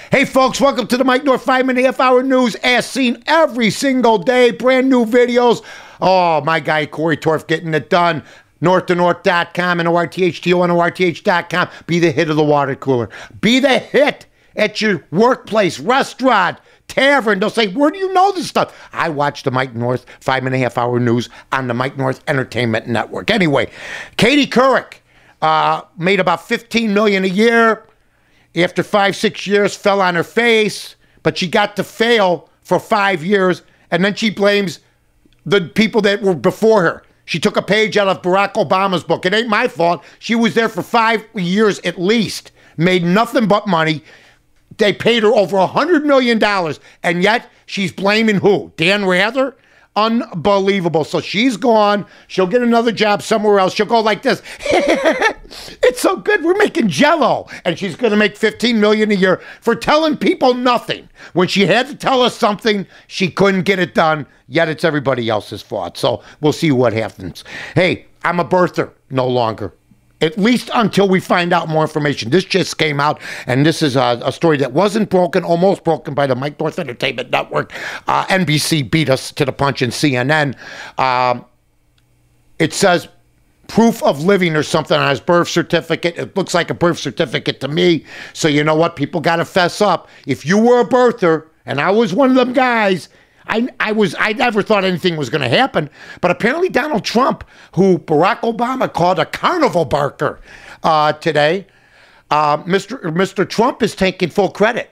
Hey, folks, welcome to the Mike North 5.5 hour news as seen every single day. Brand new videos. Oh, my guy, Corey Torf, getting it done. North2North.com and ORTHTONORTH.com. Be the hit of the water cooler. Be the hit at your workplace, restaurant, tavern. They'll say, where do you know this stuff? I watch the Mike North 5.5 hour news on the Mike North Entertainment Network. Anyway, Katie Couric made about $15 million a year. After 5-6 years, fell on her face, but she got to fail for 5 years, and then she blames the people that were before her. She took a page out of Barack Obama's book. It ain't my fault. She was there for 5 years at least, made nothing but money. They paid her over $100 million, and yet she's blaming who? Dan Rather? Unbelievable. So she's gone. She'll get another job somewhere else. She'll go like this. It's so good. We're making Jell-O. And she's going to make $15 million a year for telling people nothing. When she had to tell us something, she couldn't get it done. Yet it's everybody else's fault. So we'll see what happens. Hey, I'm a birther no longer. At least until we find out more information. This just came out, and this is a story that wasn't broken, almost broken by the Mike North Entertainment Network. NBC beat us to the punch in CNN. It says proof of living or something on his birth certificate. It looks like a birth certificate to me. So you know what? People got to fess up. If you were a birther, and I was one of them guys, I never thought anything was going to happen, but apparently Donald Trump, who Barack Obama called a carnival barker today, Mr. Trump is taking full credit.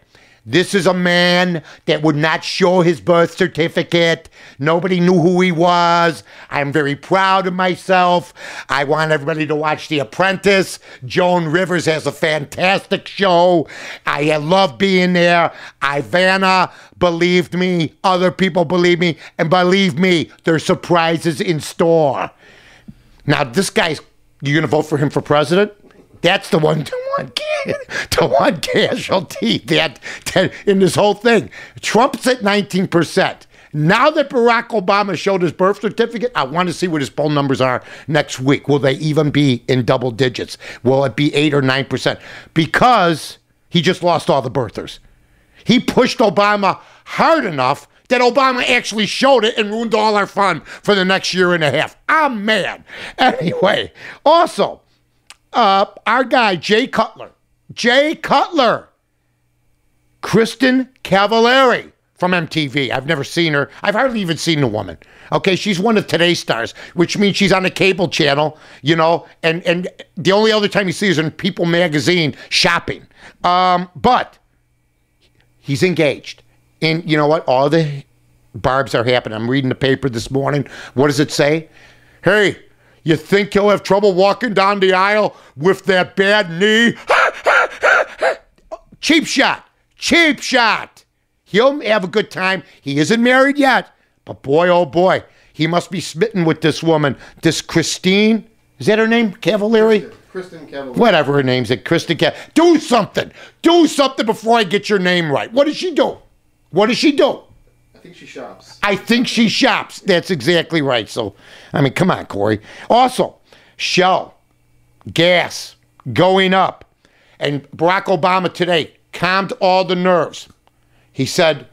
This is a man that would not show his birth certificate. Nobody knew who he was. I'm very proud of myself. I want everybody to watch The Apprentice. Joan Rivers has a fantastic show. I love being there. Ivana believed me. Other people believe me. And believe me, there's surprises in store. Now, this guy's, you're going to vote for him for president? That's the one casualty that in this whole thing. Trump's at 19%. Now that Barack Obama showed his birth certificate, I want to see what his poll numbers are next week. Will they even be in double digits? Will it be 8 or 9%? Because he just lost all the birthers. He pushed Obama hard enough that Obama actually showed it and ruined all our fun for the next year and a half. I'm mad. Anyway, also, our guy, Jay Cutler, Kristen Cavallari from MTV. I've never seen her. I've hardly even seen the woman. Okay, she's one of today's stars, which means she's on a cable channel, you know, and the only other time you see her is in People magazine shopping. But he's engaged. And you know what? All the barbs are happening. I'm reading the paper this morning. What does it say? Hey, you think he'll have trouble walking down the aisle with that bad knee? Cheap shot. Cheap shot. He'll have a good time. He isn't married yet. But boy, oh boy, he must be smitten with this woman. This Christine, is that her name? Cavallari? Kristen Cavallari. Whatever her name's, Kristen Cavallari. Do something. Do something before I get your name right. What does she do? What does she do? I think she shops. I think she shops. That's exactly right. So, I mean, come on, Corey. Also, Shell, gas, going up. And Barack Obama today calmed all the nerves. He said,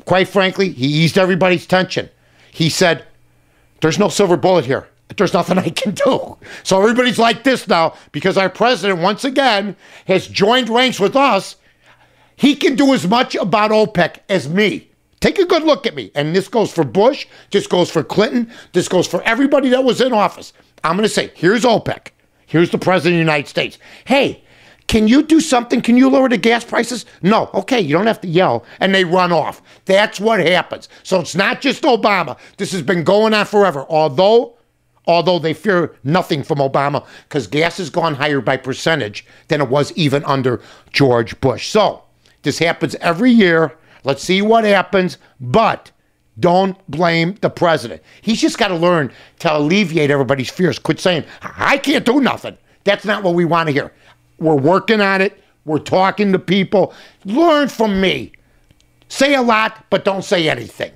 quite frankly, he eased everybody's tension. He said, there's no silver bullet here. There's nothing I can do. So everybody's like this now because our president, once again, has joined ranks with us. He can do as much about OPEC as me. Take a good look at me. And this goes for Bush. This goes for Clinton. This goes for everybody that was in office. I'm going to say, here's OPEC. Here's the president of the United States. Hey, can you do something? Can you lower the gas prices? No. Okay, you don't have to yell. And they run off. That's what happens. So it's not just Obama. This has been going on forever. Although they fear nothing from Obama because gas has gone higher by percentage than it was even under George Bush. So this happens every year. Let's see what happens, but don't blame the president. He's just got to learn to alleviate everybody's fears. Quit saying, I can't do nothing. That's not what we want to hear. We're working on it. We're talking to people. Learn from me. Say a lot, but don't say anything.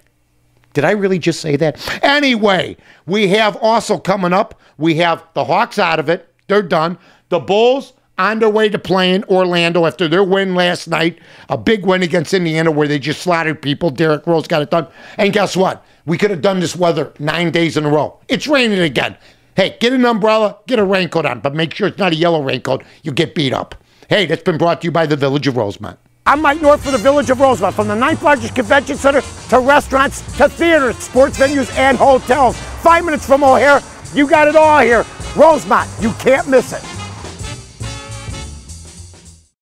Did I really just say that? Anyway, we have also coming up, we have the Hawks out of it. They're done. The Bulls on their way to playing Orlando after their win last night, a big win against Indiana where they just slaughtered people. Derrick Rose got it done. And guess what? We could have done this weather 9 days in a row. It's raining again. Hey, get an umbrella, get a raincoat on, but make sure it's not a yellow raincoat. You'll get beat up. Hey, that's been brought to you by the Village of Rosemont. I'm Mike North for the Village of Rosemont. From the 9th largest convention center to restaurants to theaters, sports venues, and hotels. 5 minutes from O'Hare, you got it all here. Rosemont, you can't miss it.